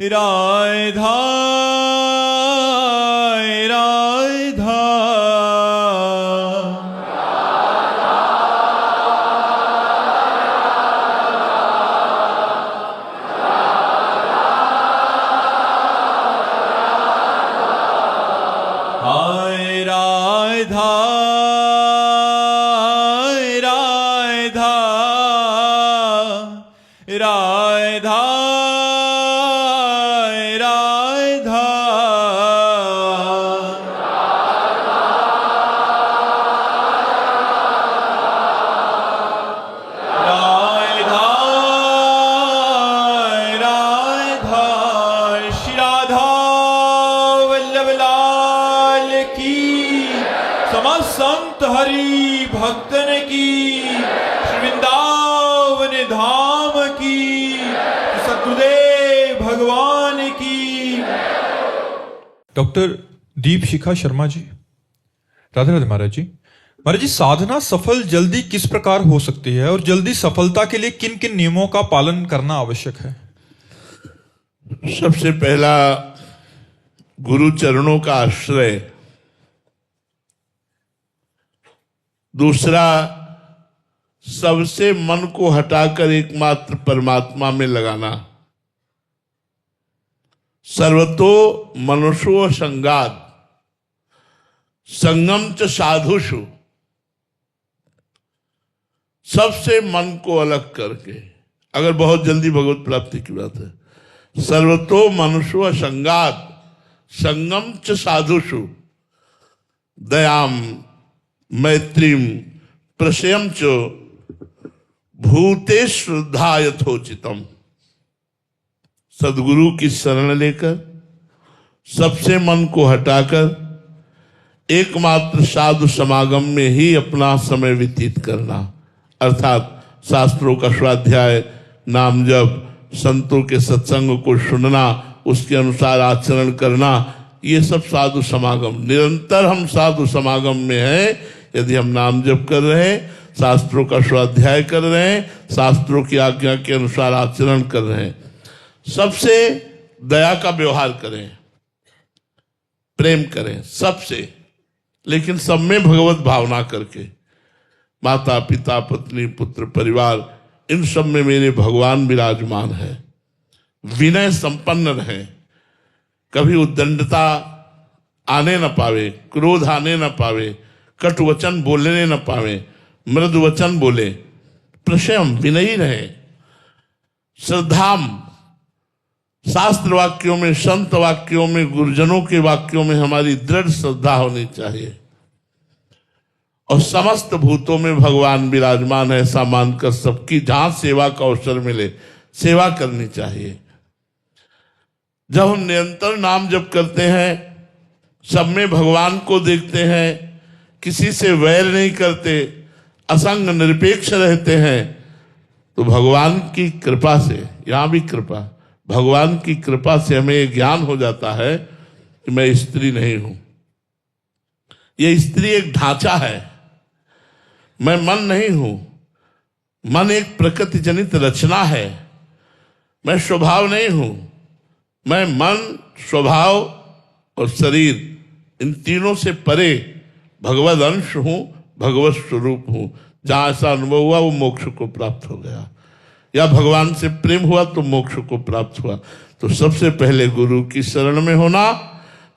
राधा राधा हाय राधा राधा राधा राधा राधा राधा श्री राधा वल्लभ लाल की समस्त संत हरि भक्तन की श्री वृंदावन धाम की सतगुरुदेव भगवान की। डॉक्टर दीप शिखा शर्मा जी, राधे राधे महाराज जी। महाराज जी, साधना सफल जल्दी किस प्रकार हो सकती है और जल्दी सफलता के लिए किन किन नियमों का पालन करना आवश्यक है? सबसे पहला गुरु चरणों का आश्रय, दूसरा सबसे मन को हटाकर एकमात्र परमात्मा में लगाना, सर्वतो मनुष्यो संगात संगम च साधुषु, सबसे मन को अलग करके, अगर बहुत जल्दी भगवत प्राप्ति की बात है, सर्वतो मनुष्यो संगात संगम च साधुषु दयाम मैत्रीम प्रशयम च भूते श्रद्धा यथोचितम। सदगुरु की शरण लेकर सबसे मन को हटाकर एकमात्र साधु समागम में ही अपना समय व्यतीत करना, अर्थात शास्त्रों का स्वाध्याय, नाम जप, संतों के सत्संग को सुनना, उसके अनुसार आचरण करना, ये सब साधु समागम। निरंतर हम साधु समागम में हैं यदि हम नाम जप कर रहे हैं, शास्त्रों का स्वाध्याय कर रहे हैं, शास्त्रों की आज्ञा के अनुसार आचरण कर रहे हैं, सबसे दया का व्यवहार करें, प्रेम करें सबसे, लेकिन सब में भगवत भावना करके, माता पिता पत्नी पुत्र परिवार इन सब में मेरे भगवान विराजमान है। विनय संपन्न रहे, कभी उद्दंडता आने न पावे, क्रोध आने न पावे, कटु वचन बोलने न पावे, मृदु वचन बोले, प्रशम विनयी रहे, श्रद्धाम शास्त्र वाक्यों में, संत वाक्यों में, गुरुजनों के वाक्यों में हमारी दृढ़ श्रद्धा होनी चाहिए, और समस्त भूतों में भगवान विराजमान है ऐसा मानकर सबकी जहां सेवा का अवसर मिले सेवा करनी चाहिए। जब हम निरंतर नाम जप करते हैं, सब में भगवान को देखते हैं, किसी से वैर नहीं करते, असंग निरपेक्ष रहते हैं, तो भगवान की कृपा से, यहां भी कृपा, भगवान की कृपा से हमें ज्ञान हो जाता है कि मैं स्त्री नहीं हूं, यह स्त्री एक ढांचा है, मैं मन नहीं हूं, मन एक प्रकृति जनित रचना है, मैं स्वभाव नहीं हूं, मैं मन, स्वभाव और शरीर इन तीनों से परे भगवद अंश हूं, भगवत स्वरूप हूं। जहां ऐसा अनुभव हुआ वो मोक्ष को प्राप्त हो गया, या भगवान से प्रेम हुआ तो मोक्ष को प्राप्त हुआ। तो सबसे पहले गुरु की शरण में होना,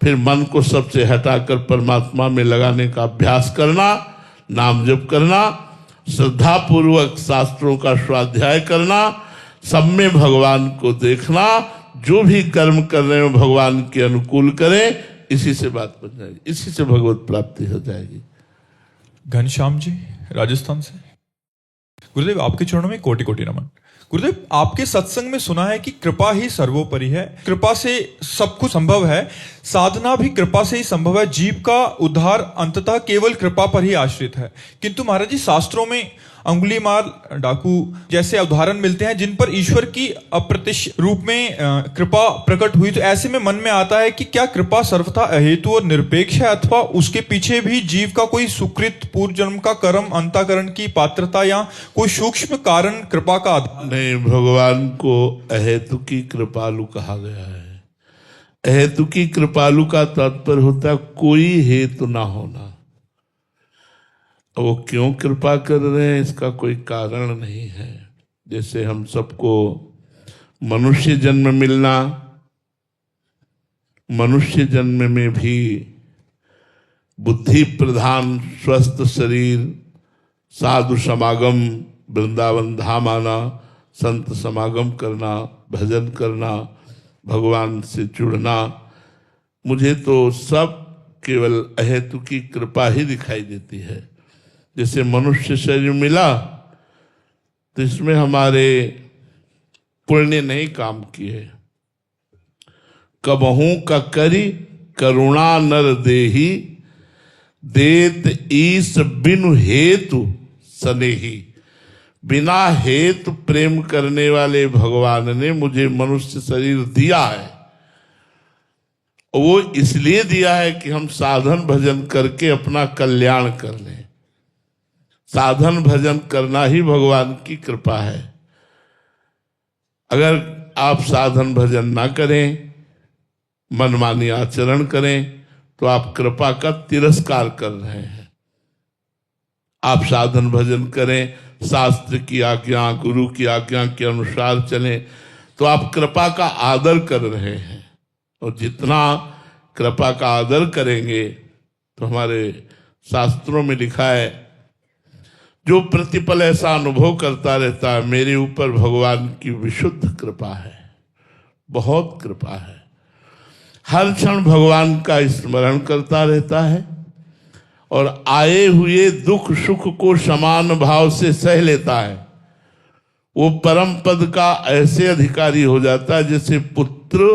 फिर मन को सबसे हटाकर परमात्मा में लगाने का अभ्यास करना, नाम जप करना, श्रद्धा पूर्वक शास्त्रों का स्वाध्याय करना, सब में भगवान को देखना, जो भी कर्म कर रहे हो भगवान के अनुकूल करें, इसी से बात बन जाएगी, इसी से भगवत प्राप्ति हो जाएगी। घनश्याम जी, राजस्थान से। गुरुदेव, आपके चरणों में कोटि कोटि नमन। गुरुदेव, आपके सत्संग में सुना है कि कृपा ही सर्वोपरि है, कृपा से सब कुछ संभव है, साधना भी कृपा से ही संभव है, जीव का उद्धार अंततः केवल कृपा पर ही आश्रित है। किंतु महाराज जी, शास्त्रों में अंगुलीमाल डाकू जैसे उदाहरण मिलते हैं जिन पर ईश्वर की अप्रत्यक्ष रूप में कृपा प्रकट हुई। तो ऐसे में मन में आता है कि क्या कृपा सर्वथा अहेतु और निरपेक्ष है, अथवा उसके पीछे भी जीव का कोई सुकृत, पूर्व जन्म का कर्म, अंतःकरण की पात्रता या कोई सूक्ष्म कारण कृपा का आधार? नहीं, भगवान को अहेतु की कृपालु कहा गया है। हेतु की कृपालु का तात्पर्य होता है कोई हेतु ना होना। वो क्यों कृपा कर रहे हैं इसका कोई कारण नहीं है। जैसे हम सबको मनुष्य जन्म मिलना, मनुष्य जन्म में भी बुद्धि प्रधान स्वस्थ शरीर, साधु समागम, वृंदावन धाम आना, संत समागम करना, भजन करना, भगवान से जुड़ना, मुझे तो सब केवल अहेतु की कृपा ही दिखाई देती है। जैसे मनुष्य शरीर मिला तो इसमें हमारे पुण्य नहीं काम किए। कबहू का करी करुणा नर देही, देत ईस बिनु हेतु सनेही। बिना हेतु प्रेम करने वाले भगवान ने मुझे मनुष्य शरीर दिया है। वो इसलिए दिया है कि हम साधन भजन करके अपना कल्याण कर लें। साधन भजन करना ही भगवान की कृपा है। अगर आप साधन भजन ना करें, मनमानी आचरण करें, तो आप कृपा का तिरस्कार कर रहे हैं। आप साधन भजन करें, शास्त्र की आज्ञा, गुरु की आज्ञा के अनुसार चलें, तो आप कृपा का आदर कर रहे हैं। और जितना कृपा का आदर करेंगे, तो हमारे शास्त्रों में लिखा है, जो प्रतिपल ऐसा अनुभव करता रहता है, मेरे ऊपर भगवान की विशुद्ध कृपा है, बहुत कृपा है। हर क्षण भगवान का स्मरण करता रहता है और आए हुए दुख सुख को समान भाव से सह लेता है। वो परम पद का ऐसे अधिकारी हो जाता है जैसे पुत्र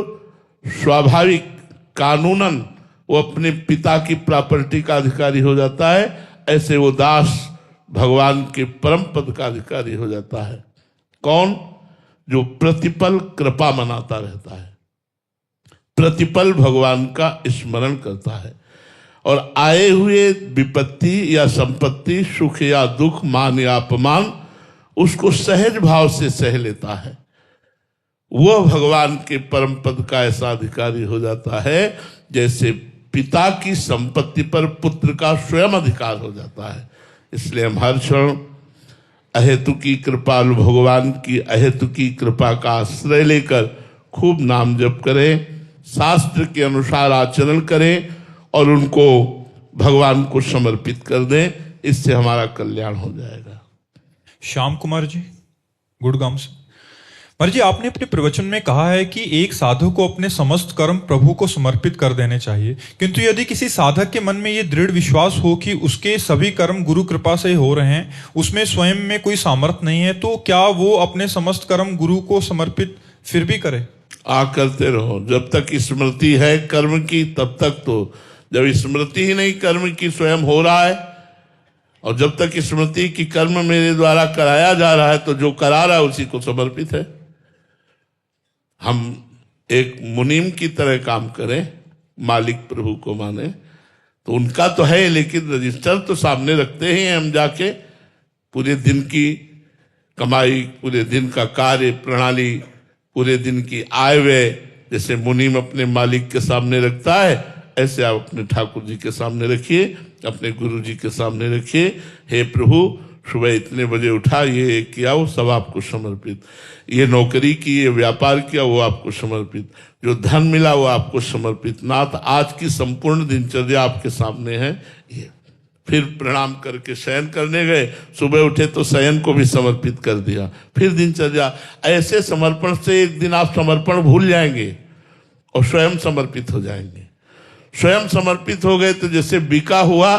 स्वाभाविक कानूनन वो अपने पिता की प्रॉपर्टी का अधिकारी हो जाता है, ऐसे वो दास भगवान के परम पद का अधिकारी हो जाता है। कौन? जो प्रतिपल कृपा मनाता रहता है, प्रतिपल भगवान का स्मरण करता है और आए हुए विपत्ति या संपत्ति, सुख या दुख, मान या अपमान, उसको सहज भाव से सह लेता है। वह भगवान के परम पद का ऐसा अधिकारी हो जाता है जैसे पिता की संपत्ति पर पुत्र का स्वयं अधिकार हो जाता है। इसलिए हम हर क्षण अहेतु की कृपालु भगवान की अहेतु की कृपा का आश्रय लेकर खूब नाम जप करें, शास्त्र के अनुसार आचरण करें और उनको भगवान को समर्पित कर दें। इससे हमारा कल्याण हो जाएगा। श्याम कुमार जी, गुड़गांव से। महाराज जी, आपने अपने प्रवचन में कहा है कि एक साधु को अपने समस्त कर्म प्रभु को समर्पित कर देने चाहिए, किंतु यदि किसी साधक के मन में ये दृढ़ विश्वास हो कि उसके सभी कर्म गुरु कृपा से हो रहे हैं, उसमें स्वयं में कोई सामर्थ्य नहीं है, तो क्या वो अपने समस्त कर्म गुरु को समर्पित फिर भी करे? करते रहो। जब तक स्मृति है कर्म की, तब तक तो। जब स्मृति ही नहीं कर्म की स्वयं हो रहा है, और जब तक स्मृति की कर्म मेरे द्वारा कराया जा रहा है, तो जो करा रहा है उसी को समर्पित है। हम एक मुनीम की तरह काम करें, मालिक प्रभु को माने, तो उनका तो है, लेकिन रजिस्टर तो सामने रखते हैं हम जाके। पूरे दिन की कमाई, पूरे दिन का कार्य प्रणाली, पूरे दिन की आय व्यय, जैसे मुनीम अपने मालिक के सामने रखता है, ऐसे आप अपने ठाकुर जी के सामने रखिए, अपने गुरु जी के सामने रखिए। हे प्रभु, सुबह इतने बजे उठा, ये किया, वो सब आपको समर्पित। ये नौकरी की, ये व्यापार किया, वो आपको समर्पित। जो धन मिला वो आपको समर्पित। नाथ, आज की संपूर्ण दिनचर्या आपके सामने है। ये फिर प्रणाम करके शयन करने गए, सुबह उठे तो शयन को भी समर्पित कर दिया। फिर दिनचर्या, ऐसे समर्पण से एक दिन आप समर्पण भूल जाएंगे और स्वयं समर्पित हो जाएंगे। स्वयं समर्पित हो गए तो जैसे बिका हुआ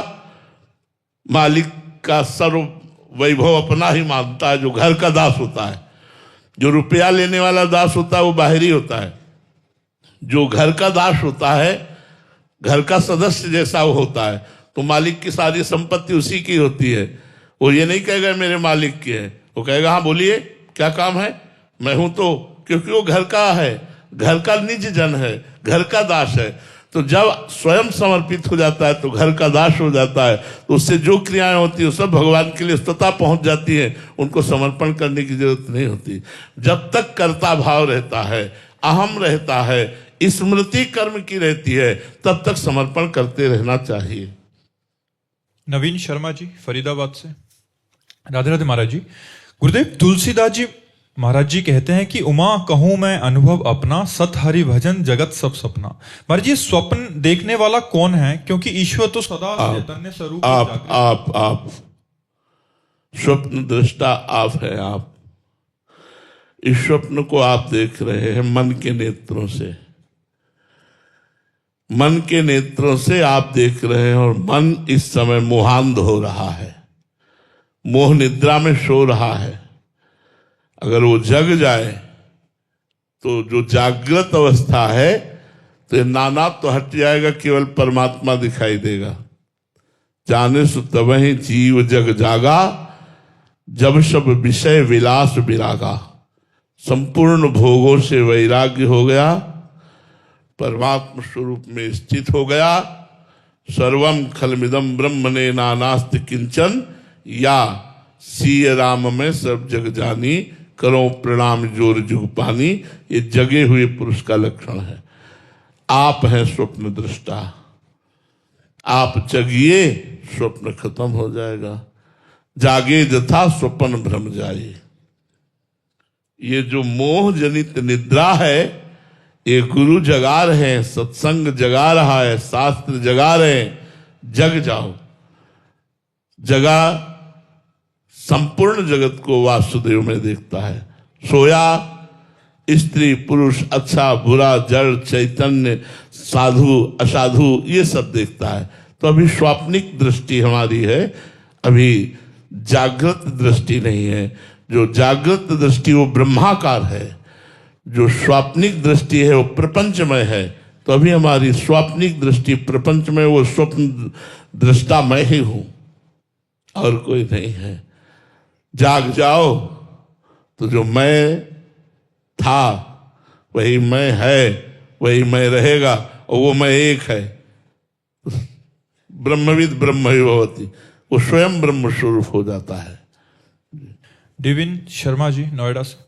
मालिक का सर्व वैभव अपना ही मानता है। जो घर का दास होता है, जो रुपया लेने वाला दास होता है, वो बाहरी होता है। जो घर का दास होता है, घर का सदस्य जैसा वो होता है, तो मालिक की सारी संपत्ति उसी की होती है। वो ये नहीं कहेगा मेरे मालिक की है, वो कहेगा हाँ बोलिए क्या काम है, मैं हूं तो, क्योंकि वो घर का है, घर का निज जन है, घर का दास है। तो जब स्वयं समर्पित हो जाता है तो घर का दास हो जाता है, तो उससे जो क्रियाएं होती है सब भगवान के लिए स्तुता पहुंच जाती है, उनको समर्पण करने की जरूरत नहीं होती। जब तक कर्ता भाव रहता है, अहम रहता है, स्मृति कर्म की रहती है, तब तक समर्पण करते रहना चाहिए। नवीन शर्मा जी फरीदाबाद से। राधे राधे महाराज जी। गुरुदेव तुलसीदास जी महाराज जी कहते हैं कि उमा कहूं मैं अनुभव अपना, सत हरि भजन जगत सब सपना। महाराज जी स्वप्न देखने वाला कौन है, क्योंकि ईश्वर तो सदा चैतन्य स्वरूप आप स्वप्न दृष्टा आप है। आप इस स्वप्न को आप देख रहे हैं मन के नेत्रों से, मन के नेत्रों से आप देख रहे हैं, और मन इस समय मोहांध हो रहा है, मोह निद्रा में सो रहा है। अगर वो जग जाए तो जो जागृत अवस्था है तो नाना तो हट जाएगा, केवल परमात्मा दिखाई देगा। जाने सो तबहि जीव जग जागा, जब सब विषय विलास विरागा। संपूर्ण भोगों से वैराग्य हो गया, परमात्मा स्वरूप में स्थित हो गया। सर्वम खलमिदम ब्रह्मणे नानास्ति किंचन, या सीय राम में सब जग जानी, करो प्रणाम जोर जुग पानी। ये जगे हुए पुरुष का लक्षण है। आप हैं स्वप्न दृष्टा, आप जगिए, स्वप्न खत्म हो जाएगा। जागे जथा स्वप्न भ्रम जाए। ये जो मोह जनित निद्रा है, ये गुरु जगा रहे हैं, सत्संग जगा रहा है, शास्त्र जगा रहे हैं। जग जाओ। जगा संपूर्ण जगत को वासुदेव में देखता है। सोया स्त्री पुरुष, अच्छा बुरा, जड़ चैतन्य, साधु असाधु, ये सब देखता है। तो अभी स्वाप्निक दृष्टि हमारी है, अभी जागृत दृष्टि नहीं है। जो जागृत दृष्टि वो ब्रह्माकार है, जो स्वाप्निक दृष्टि है वो प्रपंचमय है। तो अभी हमारी स्वाप्निक दृष्टि प्रपंच में, वो स्वप्न दृष्टा मैं ही हूं और कोई नहीं है। जाग जाओ तो जो मैं था वही मैं है, वही मैं रहेगा, और वो मैं एक है। ब्रह्मविद ब्रह्म भवति, वो स्वयं ब्रह्म स्वरूप हो जाता है। डिविन शर्मा जी नोएडा से।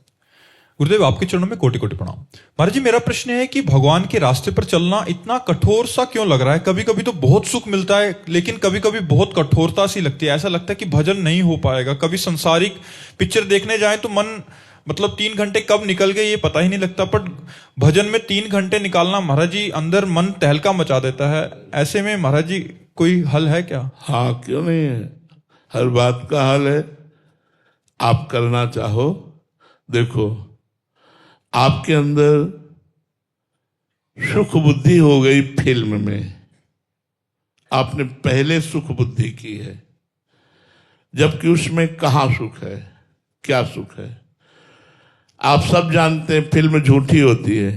गुरुदेव आपके चरणों में कोटि कोटि प्रणाम। महाराज जी मेरा प्रश्न है कि भगवान के रास्ते पर चलना इतना कठोर सा क्यों लग रहा है? कभी कभी तो बहुत सुख मिलता है, लेकिन कभी कभी बहुत कठोरता सी लगती है। ऐसा लगता है कि भजन नहीं हो पाएगा। कभी संसारिक पिक्चर देखने जाए तो मन, मतलब 3 घंटे कब निकल गए ये पता ही नहीं लगता, पर भजन में 3 घंटे निकालना महाराज जी अंदर मन तहलका मचा देता है। ऐसे में महाराज जी कोई हल है क्या? हाँ, क्यों नहीं है, हर बात का हल है। आप करना चाहो। देखो, आपके अंदर सुख बुद्धि हो गई फिल्म में, आपने पहले सुख बुद्धि की है, जबकि उसमें कहाँ सुख है, क्या सुख है? आप सब जानते हैं फिल्म झूठी होती है।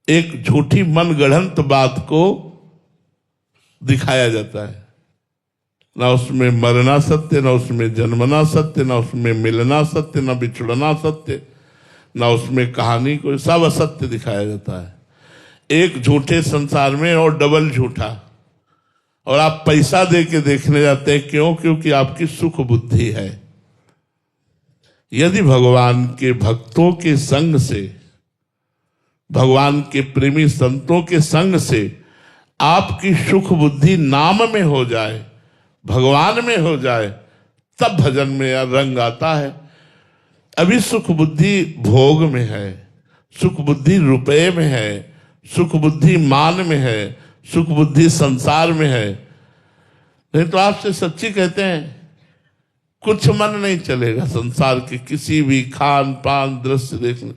एक झूठी मनगढ़ंत बात को दिखाया जाता है। ना उसमें मरना सत्य, ना उसमें जन्मना सत्य, ना उसमें मिलना सत्य, ना बिछड़ना सत्य, ना उसमें कहानी कोई, सब असत्य दिखाया जाता है। एक झूठे संसार में और डबल झूठा, और आप पैसा दे के देखने जाते हैं। क्यों? क्योंकि आपकी सुख बुद्धि है। यदि भगवान के भक्तों के संग से, भगवान के प्रेमी संतों के संग से आपकी सुख बुद्धि नाम में हो जाए, भगवान में हो जाए, तब भजन में रंग आता है। अभी सुख बुद्धि भोग में है, सुख बुद्धि रुपए में है, सुख बुद्धि मान में है, सुख बुद्धि संसार में है। नहीं तो आपसे सच्ची कहते हैं, कुछ मन नहीं चलेगा संसार के किसी भी खान पान दृश्य देखने।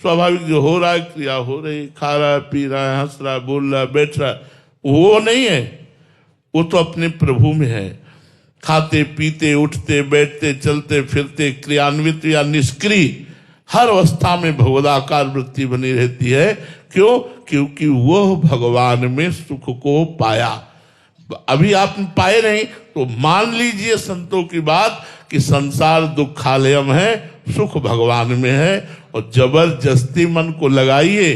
स्वाभाविक जो हो रहा है, क्रिया हो रही, खा रहा है, पी रहा है, हंस रहा है, बोल रहा है, बैठ रहा है, वो नहीं है। वो तो अपने प्रभु में है। खाते पीते उठते बैठते चलते फिरते क्रियान्वित या निष्क्रिय हर अवस्था में भगवदाकार वृत्ति बनी रहती है। क्यों? क्योंकि वह भगवान में सुख को पाया। अभी आप पाए नहीं तो मान लीजिए संतों की बात कि संसार दुखालयम है, सुख भगवान में है, और जबरदस्ती मन को लगाइए,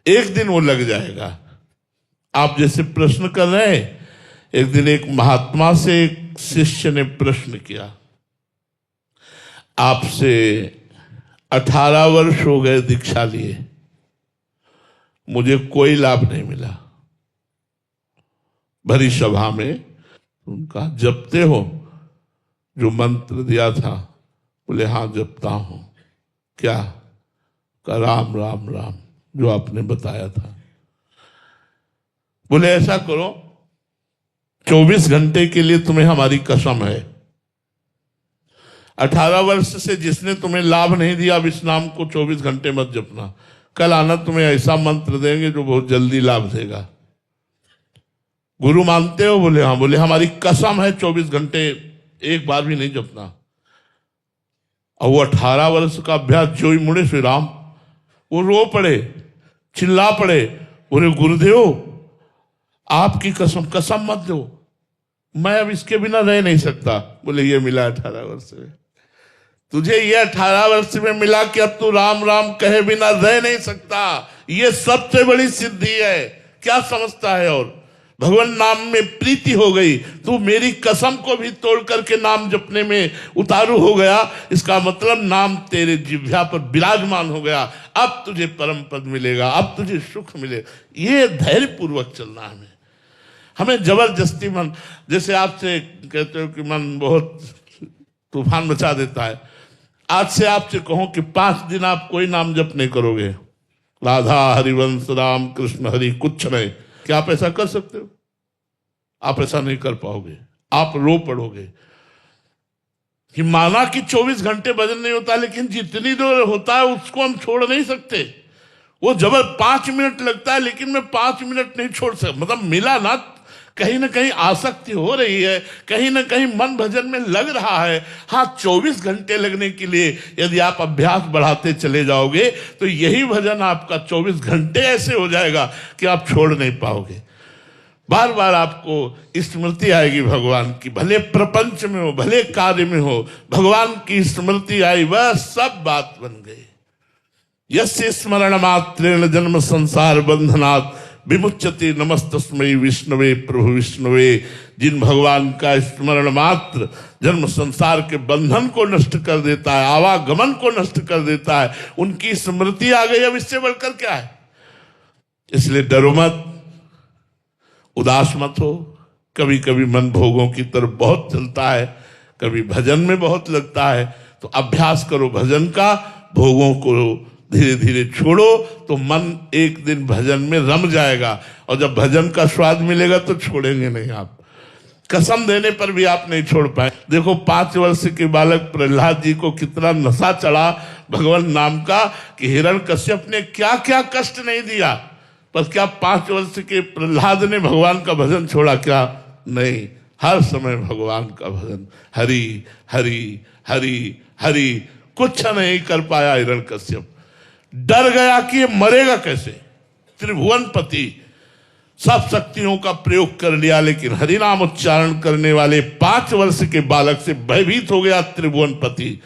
एक दिन वो लग जाएगा। आप जैसे प्रश्न कर रहे हैं, एक दिन एक महात्मा से एक शिष्य ने प्रश्न किया, आपसे 18 वर्ष हो गए दीक्षा लिए, मुझे कोई लाभ नहीं मिला। भरी सभा में उनका जपते हो जो मंत्र दिया था? बोले हाँ जपता हूं। क्या? का राम राम राम, जो आपने बताया था। बोले ऐसा करो, 24 घंटे के लिए तुम्हें हमारी कसम है, 18 वर्ष से जिसने तुम्हें लाभ नहीं दिया अब इस नाम को 24 घंटे मत जपना। कल आना, तुम्हें ऐसा मंत्र देंगे जो बहुत जल्दी लाभ देगा। गुरु मानते हो? बोले हाँ। बोले हमारी कसम है 24 घंटे एक बार भी नहीं जपना। और वो 18 वर्ष का अभ्यास जो ही मुड़े श्री राम, वो रो पड़े, चिल्ला पड़े, बोले गुरुदेव आपकी कसम, कसम मत दो, मैं अब इसके बिना रह नहीं सकता। बोले ये मिला 18 वर्ष में तुझे, ये 18 वर्ष में मिला कि अब तू राम राम कहे बिना रह नहीं सकता। ये सबसे बड़ी सिद्धि है। क्या समझता है? और भगवान नाम में प्रीति हो गई, तू मेरी कसम को भी तोड़ करके नाम जपने में उतारू हो गया। इसका मतलब नाम तेरे जिह्वा पर विराजमान हो गया। अब तुझे परम पद मिलेगा, अब तुझे सुख मिलेगा। ये धैर्य पूर्वक चलना है। हमें जबरदस्ती मन, जैसे आपसे कहते हो कि मन बहुत तूफान मचा देता है, आज से आपसे कहूं कि 5 दिन आप कोई नाम जप नहीं करोगे, राधा हरिवंश राम कृष्ण हरि कुछ नहीं, क्या आप ऐसा कर सकते हो? आप ऐसा नहीं कर पाओगे। आप रो पड़ोगे कि माना कि 24 घंटे भजन नहीं होता, लेकिन जितनी देर होता है उसको हम छोड़ नहीं सकते। वो जबर 5 मिनट लगता है, लेकिन मैं 5 मिनट नहीं छोड़ सकता। मतलब मिला ना, कहीं ना कहीं आसक्ति हो रही है, कहीं ना कहीं मन भजन में लग रहा है। हाँ, 24 घंटे लगने के लिए यदि आप अभ्यास बढ़ाते चले जाओगे तो यही भजन आपका 24 घंटे ऐसे हो जाएगा कि आप छोड़ नहीं पाओगे। बार बार आपको स्मृति आएगी भगवान की, भले प्रपंच में हो भले कार्य में हो, भगवान की स्मृति आई, बस सब बात बन गई। यस्य स्मरण मात्रेण जन्म संसार बंधनात् विमुच्यते नमस्तस्मै विष्णुवे प्रभु विष्णुवे। जिन भगवान का स्मरण मात्र जन्म संसार के बंधन को नष्ट कर देता है, आवागमन को नष्ट कर देता है, उनकी स्मृति आ गई, अब इससे बढ़कर क्या है? इसलिए डरो मत, उदास मत हो। कभी कभी मन भोगों की तरफ बहुत चलता है, कभी भजन में बहुत लगता है, तो अभ्यास करो भजन का, भोगों को धीरे धीरे छोड़ो तो मन एक दिन भजन में रम जाएगा। और जब भजन का स्वाद मिलेगा तो छोड़ेंगे नहीं आप। कसम देने पर भी आप नहीं छोड़ पाए। देखो 5 वर्ष के बालक प्रहलाद जी को कितना नशा चढ़ा भगवान नाम का, कि हिरण्यकश्यप ने क्या क्या कष्ट नहीं दिया, पर क्या 5 वर्ष के प्रहलाद ने भगवान का भजन छोड़ा? क्या नहीं, हर समय भगवान का भजन, हरि हरि हरि हरि। कुछ नहीं कर पाया हिरण्यकश्यप, डर गया कि ये मरेगा कैसे। त्रिभुवनपति सब शक्तियों का प्रयोग कर लिया, लेकिन हरिनाम उच्चारण करने वाले 5 वर्ष के बालक से भयभीत हो गया त्रिभुवनपति।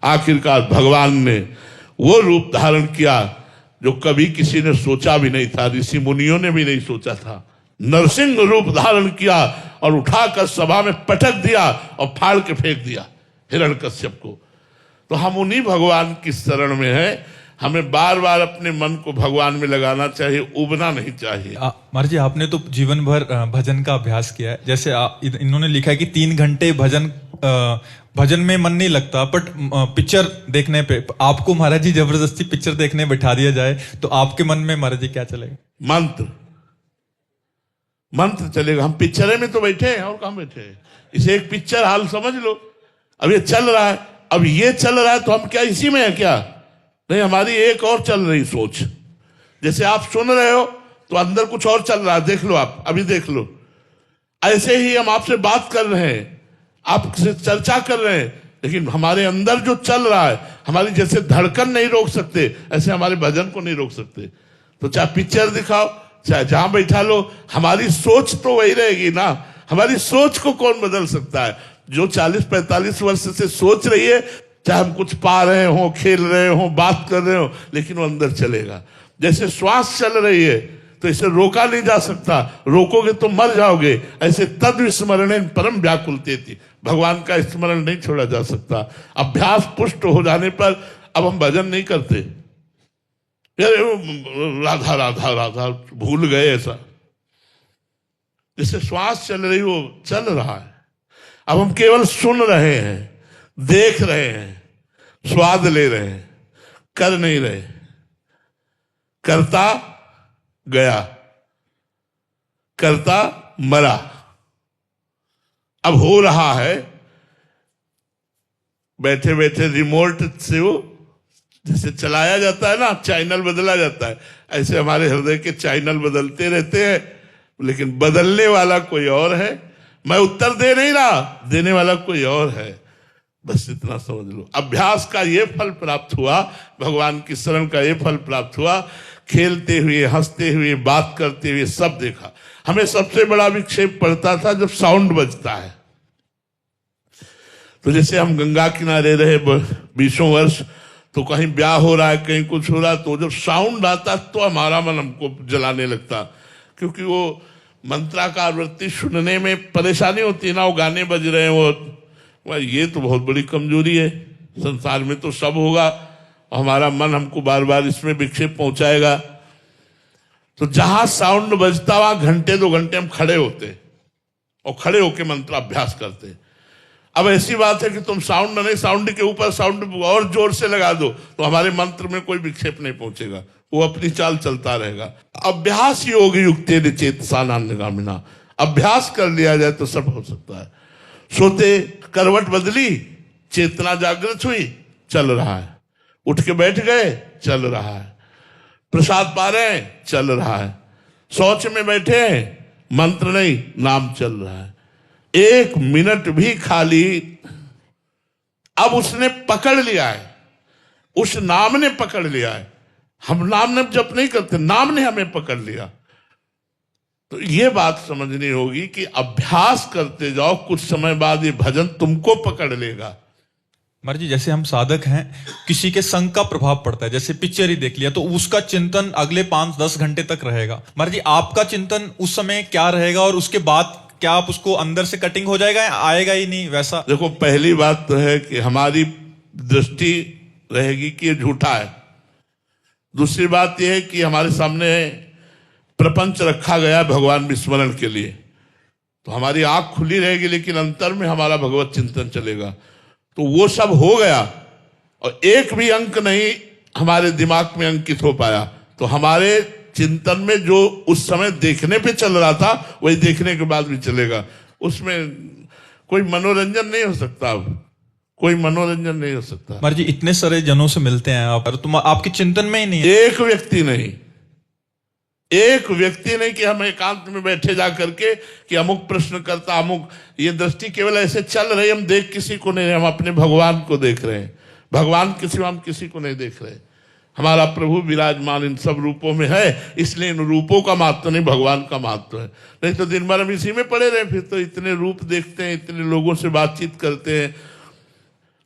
आखिरकार भगवान ने वो रूप धारण किया जो कभी किसी ने सोचा भी नहीं था, ऋषि मुनियों ने भी नहीं सोचा था। नरसिंह रूप धारण किया और उठाकर सभा में पटक दिया और फाड़ के फेंक दिया हिरण्यकश्यप को। तो हम उन्हीं भगवान की शरण में हैं। हमें बार बार अपने मन को भगवान में लगाना चाहिए, उबना नहीं चाहिए। महाराज जी, आपने तो जीवन भर भजन का अभ्यास किया है। जैसे इन्होंने लिखा है कि 3 घंटे भजन में मन नहीं लगता, बट पिक्चर देखने पे आपको महाराज जी जबरदस्ती पिक्चर देखने बैठा दिया जाए तो आपके मन में महाराज जी क्या चलेगा? मंत्र चलेगा। हम पिक्चर में तो बैठे हैं, और कहाँ बैठे हैं? इसे एक पिक्चर हाल समझ लो। अब ये चल रहा है, अब ये चल रहा है तो हम क्या इसी में है क्या? नहीं, हमारी एक और चल रही सोच। जैसे आप सुन रहे हो तो अंदर कुछ और चल रहा है, देख लो, आप अभी देख लो। ऐसे ही हम आपसे बात कर रहे हैं, आपसे चर्चा कर रहे हैं, लेकिन हमारे अंदर जो चल रहा है, हमारी जैसे धड़कन नहीं रोक सकते, ऐसे हमारे भजन को नहीं रोक सकते। तो चाहे पिक्चर दिखाओ, चाहे जहां बैठा लो, हमारी सोच तो वही रहेगी ना। हमारी सोच को कौन बदल सकता है? जो 40-45 वर्ष से सोच रही है, चाहे हम कुछ पा रहे हो, खेल रहे हो, बात कर रहे हो, लेकिन वो अंदर चलेगा। जैसे श्वास चल रही है तो इसे रोका नहीं जा सकता, रोकोगे तो मर जाओगे। ऐसे तद विस्मरण परम व्याकुलते थी, भगवान का स्मरण नहीं छोड़ा जा सकता। अभ्यास पुष्ट हो जाने पर अब हम भजन नहीं करते। फिर राधा राधा राधा भूल गए, ऐसा जैसे श्वास चल रही हो, चल रहा है। अब हम केवल सुन रहे हैं, देख रहे हैं, स्वाद ले रहे हैं, कर नहीं रहे। करता गया, करता मरा। अब हो रहा है, बैठे बैठे रिमोट से वो जैसे चलाया जाता है ना, चैनल बदला जाता है, ऐसे हमारे हृदय के चैनल बदलते रहते हैं, लेकिन बदलने वाला कोई और है। मैं उत्तर दे नहीं रहा, देने वाला कोई और है। बस इतना समझ लो। अभ्यास का ये फल प्राप्त हुआ, भगवान की शरण का ये फल प्राप्त हुआ। खेलते हुए, हंसते हुए, बात करते हुए सब देखा। हमें सबसे बड़ा विक्षेप पड़ता था जब साउंड बजता है। तो जैसे हम गंगा किनारे रहे 20 वर्ष, तो कहीं ब्याह हो रहा है, कहीं कुछ हो रहा है, तो जब साउंड आता तो हमारा मन हमको जलाने लगता, क्योंकि वो मंत्राकार वृत्ति सुनने में परेशानी होती है ना। वो गाने बज रहे हैं, वो ये तो बहुत बड़ी कमजोरी है। संसार में तो सब होगा, हमारा मन हमको बार बार इसमें विक्षेप पहुंचाएगा। तो जहां साउंड बजता वहां घंटे 2 घंटे हम खड़े होते और खड़े होके मंत्र अभ्यास करते। अब ऐसी बात है कि तुम साउंड नहीं, साउंड के ऊपर साउंड और जोर से लगा दो तो हमारे मंत्र में कोई विक्षेप नहीं पहुंचेगा, वो अपनी चाल चलता रहेगा। अभ्यास योग युक्ते चेतसा नान्यगामिना, अभ्यास कर लिया जाए तो सब हो सकता है। सोते करवट बदली, चेतना जागृत हुई, चल रहा है। उठ के बैठ गए, चल रहा है। प्रसाद पा रहे हैं, चल रहा है। शौच में बैठे हैं, मंत्र नहीं, नाम चल रहा है। 1 मिनट भी खाली, अब उसने पकड़ लिया है, उस नाम ने पकड़ लिया है। हम नाम ने जप नहीं करते, नाम ने हमें पकड़ लिया। तो ये बात समझनी होगी कि अभ्यास करते जाओ, कुछ समय बाद ये भजन तुमको पकड़ लेगा। महाराज जी, जैसे हम साधक हैं, किसी के संग का प्रभाव पड़ता है, जैसे पिक्चर ही देख लिया तो उसका चिंतन अगले 5-10 घंटे तक रहेगा। महाराज जी, आपका चिंतन उस समय क्या रहेगा और उसके बाद क्या आप उसको अंदर से कटिंग हो जाएगा या आएगा ही नहीं वैसा? देखो, पहली बात तो है कि हमारी दृष्टि रहेगी कि ये झूठा है। दूसरी बात यह है कि हमारे सामने प्रपंच रखा गया भगवान विस्मरण के लिए, तो हमारी आंख खुली रहेगी, लेकिन अंतर में हमारा भगवत चिंतन चलेगा। तो वो सब हो गया और एक भी अंक नहीं हमारे दिमाग में अंकित हो पाया, तो हमारे चिंतन में जो उस समय देखने पे चल रहा था वही देखने के बाद भी चलेगा। उसमें कोई मनोरंजन नहीं हो सकता, अब कोई मनोरंजन नहीं हो सकता। महाराज जी, इतने सारे जनों से मिलते हैं आप, तुम आपके चिंतन में ही नहीं है। एक व्यक्ति नहीं, एक व्यक्ति नहीं कि हम एकांत में बैठे जा करके कि अमुक प्रश्न करता, अमुक, ये दृष्टि केवल ऐसे चल रही, हम देख किसी को नहीं, हम अपने भगवान को देख रहे हैं। भगवान के सिवा हम किसी को नहीं देख रहे। हमारा प्रभु विराजमान इन सब रूपों में है, इसलिए इन रूपों का महत्व नहीं, भगवान का महत्व है। नहीं तो दिन भर हम इसी में पड़े रहे, फिर तो इतने रूप देखते हैं, इतने लोगों से बातचीत करते हैं।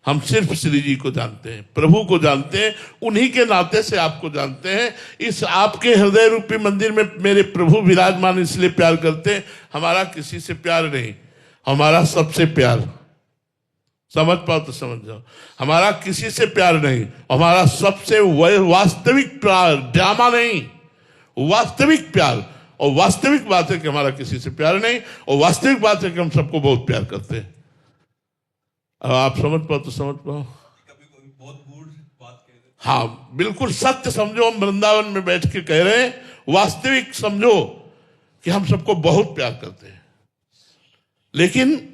हम सिर्फ श्री जी को जानते हैं, प्रभु को जानते हैं, उन्हीं के नाते से आपको जानते हैं। इस आपके हृदय रूपी मंदिर में मेरे प्रभु विराजमान, इसलिए प्यार करते हैं। हमारा किसी से प्यार नहीं, हमारा सबसे प्यार। समझ पाओ तो समझ जाओ, हमारा किसी से प्यार नहीं, हमारा सबसे वास्तविक प्यार, ड्रामा नहीं, वास्तविक प्यार। और वास्तविक बात है कि हमारा किसी से प्यार नहीं, और वास्तविक बात है कि हम सबको बहुत प्यार करते हैं। आप समझ पाओ तो समझ पाओ। कभी कोई बहुत गूढ़ बात कह दे, हाँ, बिल्कुल सत्य समझो। हम वृंदावन में बैठ के कह रहे हैं, वास्तविक समझो कि हम सबको बहुत प्यार करते हैं, लेकिन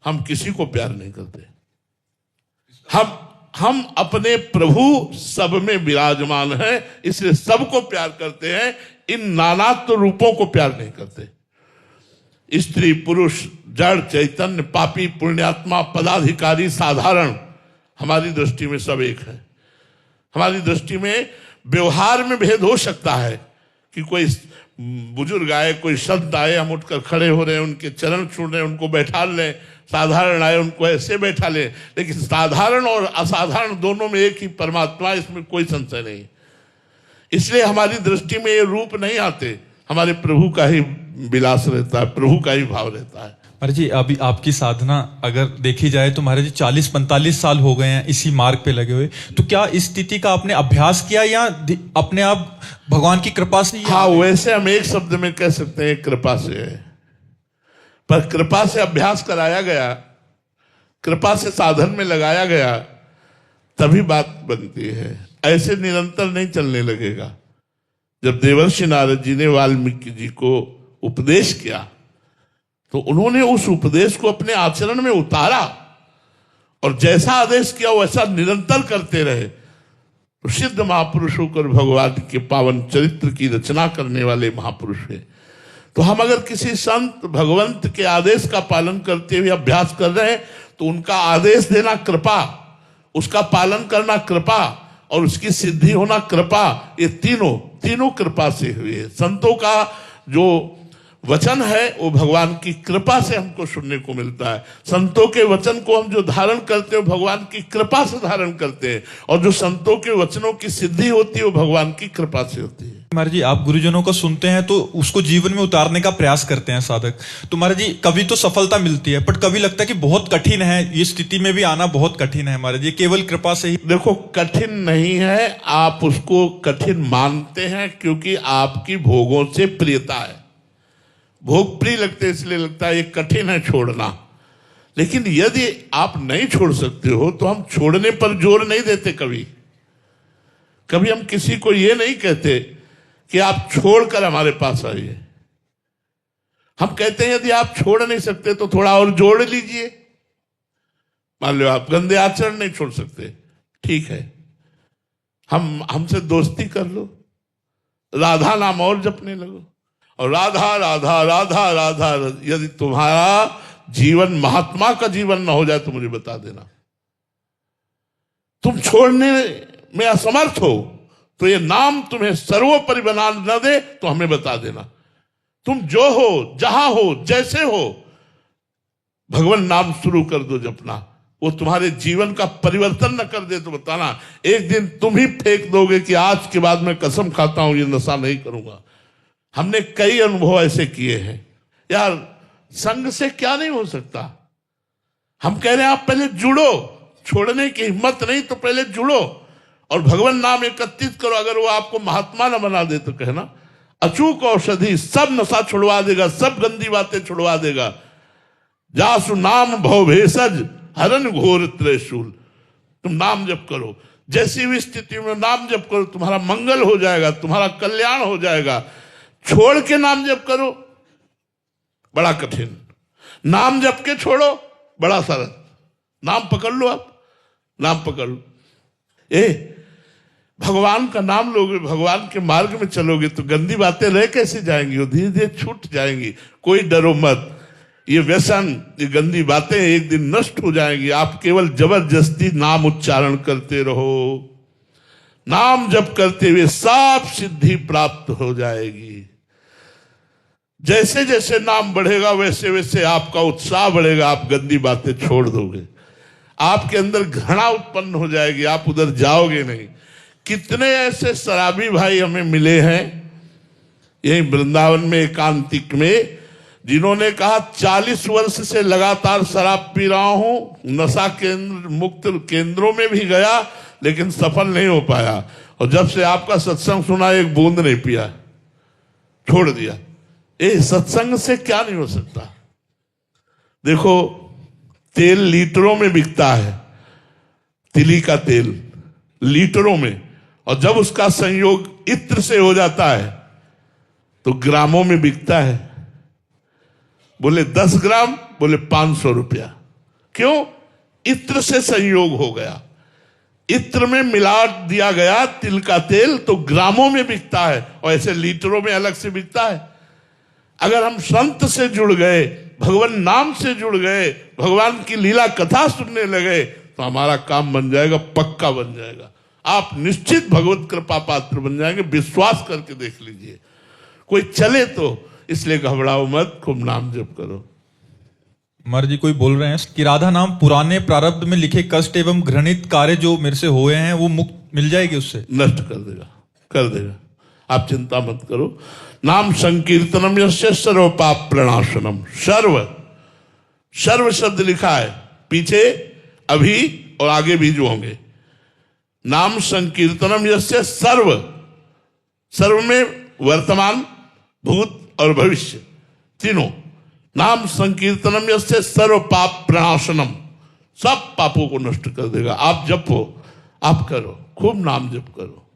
हम किसी को प्यार नहीं करते। हम अपने प्रभु सब में विराजमान हैं, इसलिए सबको प्यार करते हैं। इन नानात्व रूपों को प्यार नहीं करते। स्त्री पुरुष, जड़ चैतन्य, पापी पुण्यात्मा, पदाधिकारी, साधारण, हमारी दृष्टि में सब एक है। हमारी दृष्टि में व्यवहार में भेद हो सकता है कि कोई बुजुर्ग आए, कोई संत आए, हम उठकर खड़े हो रहे हैं, उनके चरण छू रहे हैं, उनको बैठा लें। साधारण आए, उनको ऐसे बैठा लें, लेकिन साधारण और असाधारण दोनों में एक ही परमात्मा, इसमें कोई संशय नहीं। इसलिए हमारी दृष्टि में ये रूप नहीं आते, हमारे प्रभु का ही विलास रहता है, प्रभु का ही भाव रहता है। महाराज जी अभी आपकी साधना अगर देखी जाए तो महाराज जी 40-45 साल हो गए हैं इसी मार्ग पे लगे हुए, तो क्या इस स्थिति का आपने अभ्यास किया या अपने आप भगवान की कृपा से? हाँ, वैसे हम एक शब्द में कह सकते हैं कृपा से है, पर कृपा से अभ्यास कराया गया, कृपा से साधन में लगाया गया, तभी बात बनती है। ऐसे निरंतर नहीं चलने लगेगा। जब देवर्षि नारद जी ने वाल्मीकि जी को उपदेश किया तो उन्होंने उस उपदेश को अपने आचरण में उतारा और जैसा आदेश किया वैसा निरंतर करते रहे। तो सिद्ध महापुरुष होकर भगवान के पावन चरित्र की रचना करने वाले महापुरुष हैं। तो हम अगर किसी संत भगवंत के आदेश का पालन करते हुए अभ्यास कर रहे हैं तो उनका आदेश देना कृपा, उसका पालन करना कृपा और उसकी सिद्धि होना कृपा, ये तीनों कृपा से हुए। संतों का जो वचन है वो भगवान की कृपा से हमको सुनने को मिलता है। संतों के वचन को हम जो धारण करते हैं भगवान की कृपा से धारण करते हैं, और जो संतों के वचनों की सिद्धि होती है वो भगवान की कृपा से होती है। महाराज जी आप गुरुजनों को सुनते हैं तो उसको जीवन में उतारने का प्रयास करते हैं साधक, तो महाराज जी कभी तो सफलता मिलती है, बट कभी लगता है कि बहुत कठिन है, ये स्थिति में भी आना बहुत कठिन है महाराज जी, केवल कृपा से ही। देखो, कठिन नहीं है, आप उसको कठिन मानते हैं क्योंकि आपकी भोगों से प्रियता है। भोग प्रिय लगते इसलिए लगता है ये कठिन है छोड़ना। लेकिन यदि आप नहीं छोड़ सकते हो तो हम छोड़ने पर जोर नहीं देते। कभी हम किसी को ये नहीं कहते कि आप छोड़कर हमारे पास आइए। हम कहते हैं यदि आप छोड़ नहीं सकते तो थोड़ा और जोड़ लीजिए। मान लो आप गंदे आचरण नहीं छोड़ सकते, ठीक है, हमसे दोस्ती कर लो, राधा नाम और जपने लगो, और राधा राधा राधा राधा। यदि तुम्हारा जीवन महात्मा का जीवन ना हो जाए तो मुझे बता देना। तुम छोड़ने में असमर्थ हो तो ये नाम तुम्हें सर्वोपरि बना न दे तो हमें बता देना। तुम जो हो, जहां हो, जैसे हो, भगवान नाम शुरू कर दो जपना। वो तुम्हारे जीवन का परिवर्तन न कर दे तो बताना। एक दिन तुम ही फेंक दोगे कि आज के बाद मैं कसम खाता हूं ये नशा नहीं करूंगा। हमने कई अनुभव ऐसे किए हैं। यार, संग से क्या नहीं हो सकता। हम कह रहे हैं आप पहले जुड़ो, छोड़ने की हिम्मत नहीं तो पहले जुड़ो और भगवान नाम एकत्रित करो। अगर वो आपको महात्मा न बना दे तो कहना अचूक औषधि, सब नशा छुड़वा देगा, सब गंदी बातें छुड़वा देगा। जासु नाम भव भेषज हरन घोर त्रिशूल। तुम नाम जप करो, जैसी भी स्थिति में नाम जप करो, तुम्हारा मंगल हो जाएगा, तुम्हारा कल्याण हो जाएगा। छोड़ के नाम जप करो, बड़ा कठिन। नाम जप के छोड़ो, बड़ा सरल। नाम पकड़ लो, आप नाम पकड़ लो। भगवान का नाम लोगे, भगवान के मार्ग में चलोगे तो गंदी बातें रह कैसे जाएंगी, वो धीरे धीरे छूट जाएंगी। कोई डरो मत, ये व्यसन, ये गंदी बातें एक दिन नष्ट हो जाएंगी। आप केवल जबरदस्ती नाम उच्चारण करते रहो। नाम जप करते हुए सब सिद्धि प्राप्त हो जाएगी। जैसे जैसे नाम बढ़ेगा वैसे वैसे आपका उत्साह बढ़ेगा, आप गंदी बातें छोड़ दोगे, आपके अंदर घृणा उत्पन्न हो जाएगी, आप उधर जाओगे नहीं। कितने ऐसे शराबी भाई हमें मिले हैं यही वृंदावन में एकांतिक में, जिन्होंने कहा 40 वर्ष से लगातार शराब पी रहा हूं, नशा केंद्र मुक्त केंद्रों में भी गया लेकिन सफल नहीं हो पाया, और जब से आपका सत्संग सुना एक बूंद नहीं पिया, छोड़ दिया। सत्संग से क्या नहीं हो सकता। देखो, तेल लीटरों में बिकता है, तिली का तेल लीटरों में, और जब उसका संयोग इत्र से हो जाता है तो ग्रामों में बिकता है। बोले 10 ग्राम, बोले 500 रुपया। क्यों? इत्र से संयोग हो गया, इत्र में मिला दिया गया तिल का तेल, तो ग्रामों में बिकता है और ऐसे लीटरों में अलग से बिकता है। अगर हम संत से जुड़ गए, भगवान नाम से जुड़ गए, भगवान की लीला कथा सुनने लगे तो हमारा काम बन जाएगा, पक्का बन जाएगा। आप निश्चित भगवत कृपा पात्र बन जाएंगे, विश्वास करके देख लीजिए। कोई चले तो, इसलिए घबराओ मत, खूब नाम जप करो। महाराज जी कोई बोल रहे हैं कि राधा नाम पुराने प्रारब्ध में लिखे कष्ट एवं घृणित कार्य जो मेरे से हुए हैं वो मुक्त मिल जाएगी, उससे नष्ट कर देगा, कर देगा। आप चिंता मत करो। नाम संकीर्तनम यस्य सर्व पाप प्रणाशनम। सर्व सर्व शब्द लिखा है, पीछे, अभी और आगे भी जो होंगे। नाम संकीर्तनम यस्य सर्व, सर्व में वर्तमान, भूत और भविष्य तीनों। नाम संकीर्तनम यस्य सर्व पाप प्रणाशनम, सब पापों को नष्ट कर देगा। आप जपो, आप करो, खूब नाम जप करो।